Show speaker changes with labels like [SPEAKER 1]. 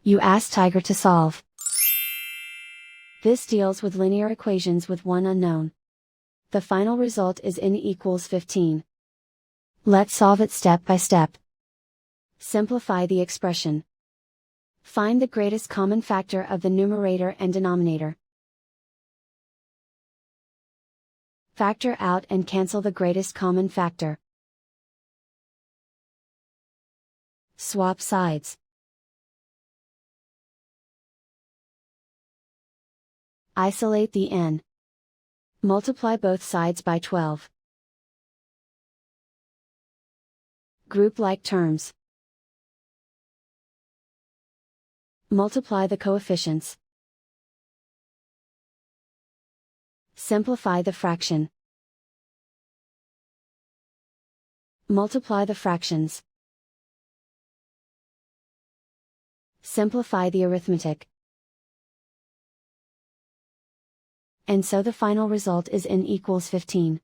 [SPEAKER 1] You ask Tiger to solve. This deals with linear equations with one unknown. The final result is n equals 15. Let's solve it step by step. Simplify the expression. Find the greatest common factor of the numerator and denominator. Factor out and cancel the greatest common factor. Swap sides. Isolate the n. Multiply both sides by 12. Group like terms. Multiply the coefficients. Simplify the fraction. Multiply the fractions. Simplify the arithmetic. And so the final result is n equals 15.